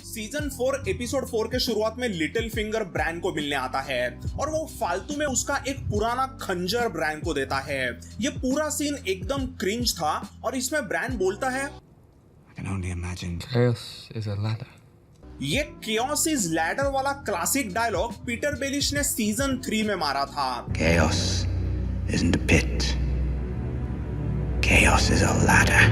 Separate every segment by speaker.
Speaker 1: Season 4 episode 4 के शुरुआत में लिटिल फिंगर ब्रैन को मिलने आता है और वो फालतू में उसका एक पुराना खंजर ब्रैन को देता है। ये पूरा सीन एकदम क्रिंज था और इसमें ब्रैन बोलता है
Speaker 2: I can only imagine. Chaos is a ladder.
Speaker 1: ये chaos is ladder वाला क्लासिक डायलॉग पीटर बेलिश ने सीजन 3 में मारा था।
Speaker 2: Chaos isn't a pit. Chaos is a ladder.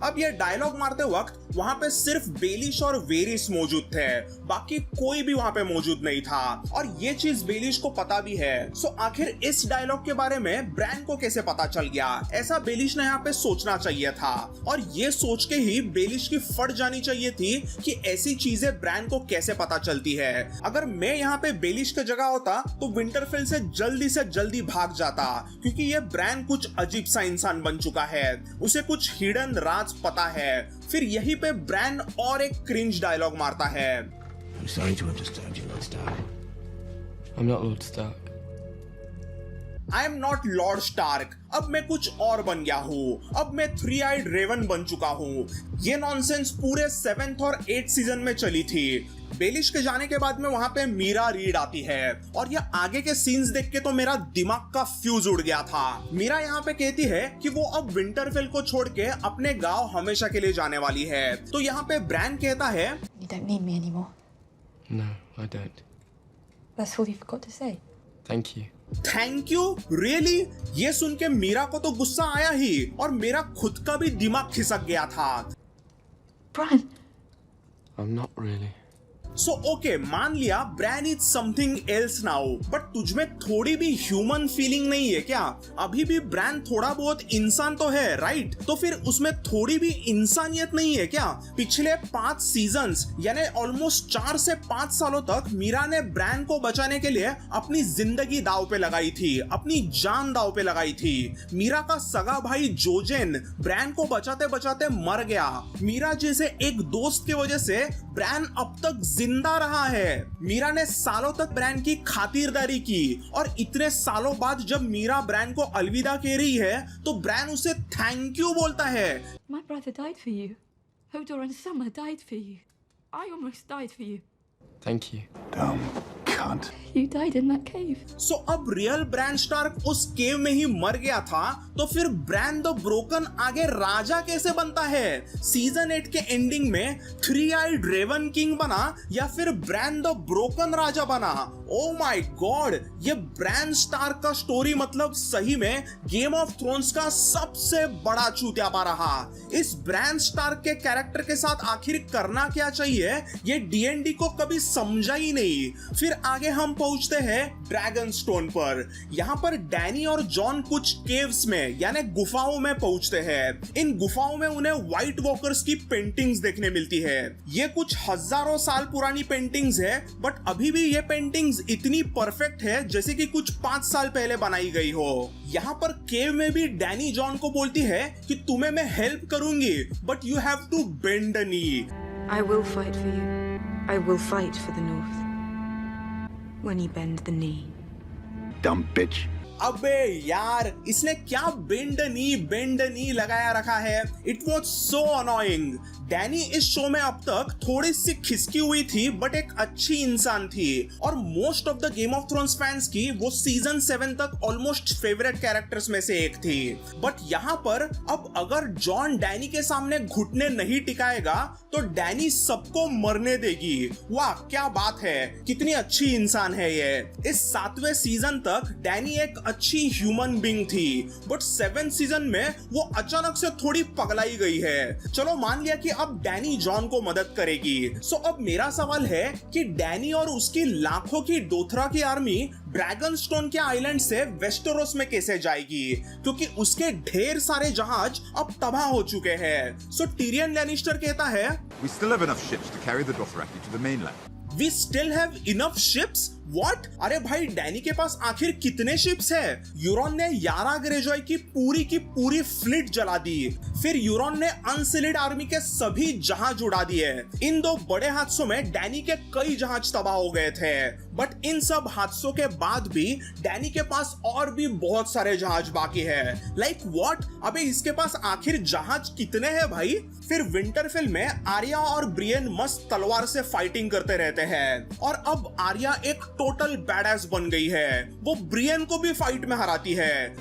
Speaker 1: अब ये डायलॉग मारते वक्त वहां पे सिर्फ बेलिश और वेरिस मौजूद थे, बाकी कोई भी वहां पे मौजूद नहीं था और ये चीज बेलिश को पता भी है। सो आखिर इस डायलॉग के बारे में ब्रैन को कैसे पता चल गया, ऐसा बेलिश ने यहाँ पे सोचना चाहिए था और ये सोच के ही बेलिश की फट जानी चाहिए थी कि ऐसी चीजें ब्रैन को कैसे पता चलती है। अगर मैं यहाँ पे बेलिश की जगह होता तो विंटरफेल से जल्दी भाग जाता, क्योंकि ये ब्रैन कुछ अजीब सा इंसान बन चुका है, उसे कुछ हिडन राज पता है। फिर यहीं पे ब्रैन और एक क्रिंज डायलॉग मारता है।
Speaker 2: I'm sorry to have disturbed you, Lord Stark.
Speaker 3: I'm not Lord Stark.
Speaker 1: I am not Lord Stark. अब मैं कुछ और बन गया हूँ, अब मैं 3-eyed रेवन बन चुका हूँ। ये नॉनसेंस पूरे 7th और 8th सीजन में चली थी। बेलिश के जाने के बाद में वहां पे मीरा रीड आती है और ये आगे के सीन्स देख के तो मेरा दिमाग का फ्यूज उड़ गया था। मीरा यहाँ पे कहती है कि वो अब विंटरफेल को छोड़ के अपने गांव हमेशा के लिए जाने वाली है। तो यहाँ पे ब्रैन कहता है
Speaker 4: You don't need me anymore.
Speaker 3: No, I don't.
Speaker 4: That's all you've got to say.
Speaker 3: Thank you.
Speaker 1: Thank you really. ये सुन के मीरा को तो गुस्सा आया ही और मेरा खुद का भी दिमाग खिसक गया था।
Speaker 4: Brian,
Speaker 3: I'm not really.
Speaker 1: So okay, मान लिया Bran is something else now, but तुझमें थोड़ी भी ह्यूमन फीलिंग नहीं है क्या? अभी भी ब्रैन थोड़ा बहुत इंसान तो है, राइट? तो फिर उसमें थोड़ी भी इंसानियत नहीं है क्या? पिछले 5 सीजन्स यानी ऑलमोस्ट 4 से 5 सालों तक मीरा ने ब्रैन को बचाने के लिए अपनी जिंदगी दाव पे लगाई थी, अपनी जान दाव पे लगाई थी। मीरा का सगा भाई जोजेन ब्रैन को बचाते बचाते मर गया। मीरा जैसे एक दोस्त की वजह से ब्रैन अब तक जिंदा रहा है। मीरा ने सालों तक ब्रैन की खातिरदारी की और इतने सालों बाद जब मीरा ब्रैन को अलविदा कह रही है तो ब्रैन उसे थैंक यू बोलता है।
Speaker 4: my brother died for you. Hodor and Summer died for you. I almost died for you.
Speaker 3: Thank you.
Speaker 2: Dumb cunt.
Speaker 4: You died in that cave.
Speaker 1: सो अब रियल ब्रैन स्टार्क उस केव में ही मर गया था, तो फिर ब्रैन द ब्रोकन आगे राजा कैसे बनता है? सीजन 8 के एंडिंग में 3-eyed रेवन किंग बना या फिर ब्रैन द ब्रोकन राजा बना? ओ माय गॉड, ये ब्रैन स्टार्क का स्टोरी मतलब सही में गेम ऑफ थ्रोन्स का सबसे बड़ा चूतियापा रहा। इस ब्रैन स्टार्क के कैरेक्टर के साथ आखिर करना क्या चाहिए ये D&D को कभी समझा ही नहीं। फिर आगे हम पहुंचते हैं ड्रैगन स्टोन पर। यहाँ पर डैनी और जॉन कुछ केव्स में यानी गुफाओं में पहुंचते हैं। इन गुफाओं में उन्हें व्हाइट वॉकर्स की पेंटिंग्स देखने मिलती है। ये कुछ हजारों साल पुरानी पेंटिंग्स है, बट अभी भी ये पेंटिंग्स इतनी परफेक्ट है जैसे कि कुछ 5 साल पहले बनाई गई हो। यहाँ पर केव में भी डैनी जॉन को बोलती है कि तुम्हें मैं हेल्प करूंगी, but you have to bend the knee.
Speaker 5: I will fight for you. I will fight for the North. When you bend the knee.
Speaker 2: Dumb bitch.
Speaker 1: अबे यार, इसने क्या बेंड नी लगाया रखा है? It was so annoying. Danny इस show में अब तक थोड़ी सी खिसकी हुई थी, बट एक अच्छी इंसान थी और most of the game of thrones fans की वो सीजन 7 तक ऑलमोस्ट फेवरेट कैरेक्टर्स में से एक थी। बट यहाँ पर अब अगर जॉन डैनी के सामने घुटने नहीं टिकाएगा तो डैनी सबको मरने देगी। वाह क्या बात है, कितनी अच्छी इंसान है ये। इस 7वें सीजन तक डैनी एक अच्छी ह्यूमन बीइंग थी, बट 7th सीजन में वो अचानक से थोड़ी पगलाई गई है। चलो मान लिया कि अब डैनी जॉन को मदद करेगी। सो अब मेरा सवाल है कि डैनी और उसकी लाखों की डोथरा की आर्मी ड्रैगन स्टोन के आइलैंड से वेस्टरोस में कैसे जाएगी, क्योंकि उसके ढेर सारे जहाज अब तबाह हो चुके हैं। सो टिरियन लैनिस्टर कहता है
Speaker 6: We still have enough ships to carry the Dothraki to the mainland.
Speaker 1: We still have enough ships? What? अरे भाई डैनी के पास आखिर कितने शिप्स है? यूरोन ने यारा ग्रेजॉय की पूरी फ्लीट जला दी। फिर यूरोन ने अनसिलिड आर्मी के सभी जहाज उड़ा दिए। इन 2 बड़े हादसों में डैनी के कई जहाज तबाह हो गए थे। बट इन सब हादसों के बाद भी डैनी के पास और भी बहुत सारे जहाज बाकी है। Like what? अबे इसके पास आखिर जहाज कितने हैं भाई? फिर विंटरफेल में आर्या और ब्रियन मस्त तलवार से फाइटिंग करते रहते हैं और अब आर्या एक टोटल बैडएस बन गई है। वो ब्रियन को भी फाइट में हराती है।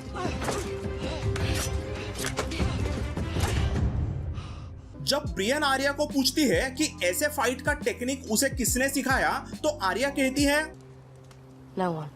Speaker 1: जब ब्रियन आर्या को पूछती है कि ऐसे फाइट का टेक्निक उसे किसने सिखाया, तो आर्या कहती है
Speaker 5: No one.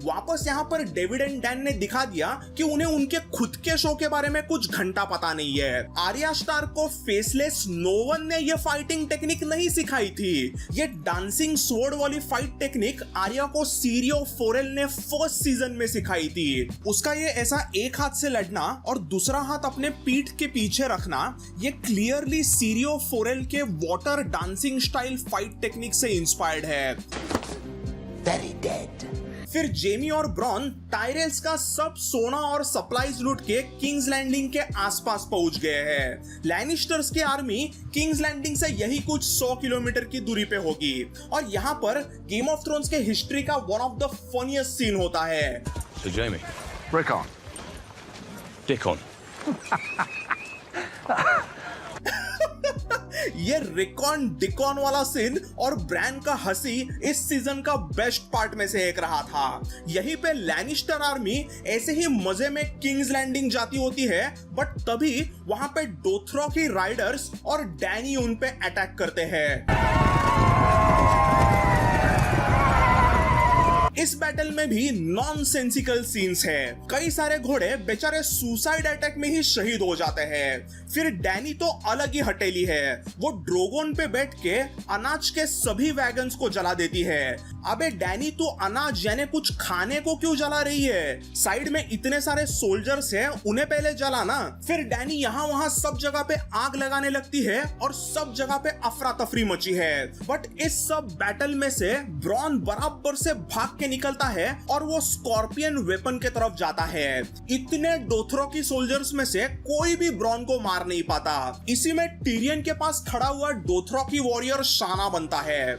Speaker 1: वापस यहाँ पर डेविड एंड डैन ने दिखा दिया कि उन्हें उनके खुद के शो के बारे में कुछ घंटा पता नहीं है। आर्या स्टार्क को फेसलेस नोवन ने ये फाइटिंग टेक्निक नहीं सिखाई थी। ये डांसिंग स्वॉर्ड वाली फाइट टेक्निक आर्या को सीरियो फोरेल ने फर्स्ट सीजन में सिखाई थी। उसका ये ऐसा एक हाथ से लड़ना और दूसरा हाथ अपने पीठ के पीछे रखना, ये क्लियरली सीरियो फोरेल के water dancing style fight technique से इंस्पायर्ड है। फिर जेमी और ब्रॉन टायरेल्स का सब सोना और सप्लाईज लूट के किंग्स लैंडिंग के आसपास पहुंच गए हैं। लैनिस्टर्स की आर्मी किंग्स लैंडिंग से यही कुछ 100 किलोमीटर की दूरी पे होगी और यहाँ पर गेम ऑफ थ्रोन्स के हिस्ट्री का one of the funniest scene होता है।
Speaker 7: So Jamie,
Speaker 6: Rickon.
Speaker 7: dick on.
Speaker 1: ये रिकॉन डिकॉन वाला सीन और ब्रैन का हंसी इस सीजन का बेस्ट पार्ट में से एक रहा था। यहीं पे लैनिस्टर आर्मी ऐसे ही मजे में किंग्स लैंडिंग जाती होती है, बट तभी वहां पे डोथ्रॉकी राइडर्स और डैनी उन पे अटैक करते हैं। इस बैटल में भी नॉनसेंसिकल सीन्स हैं। कई सारे घोड़े बेचारे सुसाइड अटैक में ही शहीद हो जाते हैं। फिर डैनी तो अलग ही हटेली है। वो ड्रोगोन पे बैठ के अनाज के सभी वैगन्स को जला देती है। अबे डैनी तो अनाज यानी कुछ खाने को क्यों जला रही है? साइड में इतने सारे सोल्जर्स हैं, उन्हें पहले जलाना। फिर डैनी यहाँ वहाँ सब जगह पे आग लगाने लगती है और सब जगह पे अफरा तफरी मची है। बट इस सब बैटल में से ब्रॉन बराबर से भाग के निकलता है और वो स्कॉर्पियन वेपन के तरफ जाता है। इतने डोथ्रॉकी सोल्जर्स में से कोई भी ब्रॉन को मार नहीं पाता। इसी में टिरियन के पास खड़ा हुआ डोथ्रॉकी वॉरियर शाना बनता है।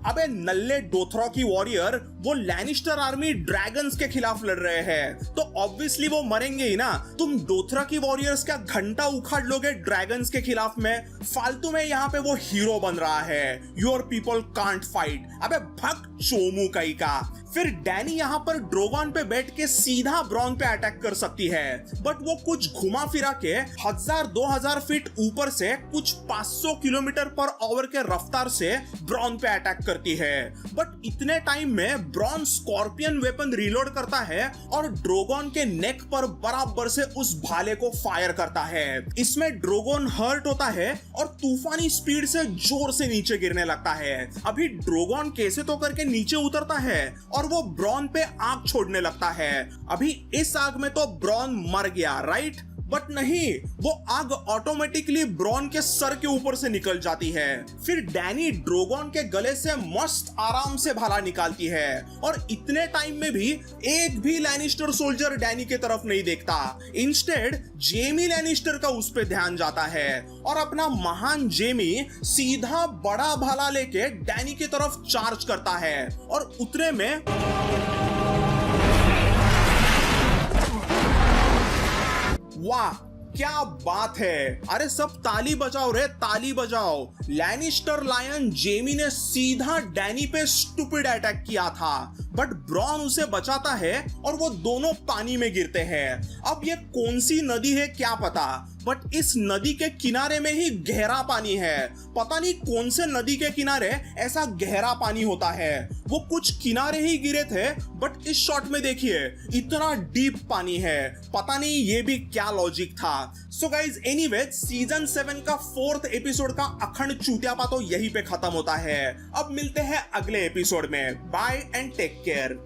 Speaker 1: अबे नल्ले डोथ्रॉकी वॉरियर, वो लैनिस्टर आर्मी ड्रैगन्स के खिलाफ लड़ रहे हैं, तो ऑब्वियसली वो मरेंगे ही ना। तुम डोथ्रॉकी वॉरियर्स का घंटा उखाड़ लोगे ड्रैगन्स के खिलाफ में? फालतू में यहाँ पे वो हीरो बन रहा है। Your people can't fight. अबे भग चोमू कई का। फिर डैनी यहाँ पर ड्रोगोन पे बैठ के सीधा ब्रॉन पे अटैक कर सकती है, बट वो कुछ घुमा फिरा के 1000-2000 फीट ऊपर से कुछ 500 किलोमीटर पर आवर के रफ्तार से ब्रॉन पे अटैक करती है। बट इतने टाइम में ब्रॉन स्कॉर्पियन वेपन रीलोड करता है और ड्रोगोन के नेक पर बराबर से उस भाले को फायर करता है। इसमें ड्रोगोन हर्ट होता है और तूफानी स्पीड से जोर से नीचे गिरने लगता है। अभी ड्रोगोन कैसे तो करके नीचे उतरता है और वो ब्रॉन पे आग छोड़ने लगता है। अभी इस आग में तो ब्रॉन मर गया, राइट? बट नहीं, वो आग ऑटोमेटिकली ब्रॉन के सर के ऊपर से निकल जाती है। फिर डैनी ड्रोगोन के गले से मस्त आराम से भाला निकालती है और इतने टाइम में भी एक भी लैनिस्टर सोल्जर डैनी के तरफ नहीं देखता। इंस्टेड जेमी लैनिस्टर का उस पे ध्यान जाता है और अपना महान जेमी सीधा बड़ा भाला लेके डैनी की तरफ चार्ज करता है और उतने में वाह क्या बात है। अरे सब ताली बजाओ रे, ताली बजाओ। लैनिस्टर लायन जेमी ने सीधा डैनी पे स्टूपिड अटैक किया था, बट ब्रॉन उसे बचाता है और वो दोनों पानी में गिरते हैं। अब ये कौन सी नदी है क्या पता, बट इस नदी के किनारे में ही गहरा पानी है। पता नहीं कौन से नदी के किनारे ऐसा गहरा पानी होता है। वो कुछ किनारे ही गिरे थे, बट इस शॉट में देखिए इतना डीप पानी है। पता नहीं ये भी क्या लॉजिक था। सो गाइज एनीवेज सीजन 7 का 4th एपिसोड का अखंड चूतियापा तो यहीं पे खत्म होता है। अब मिलते हैं अगले एपिसोड में। Bye and take care.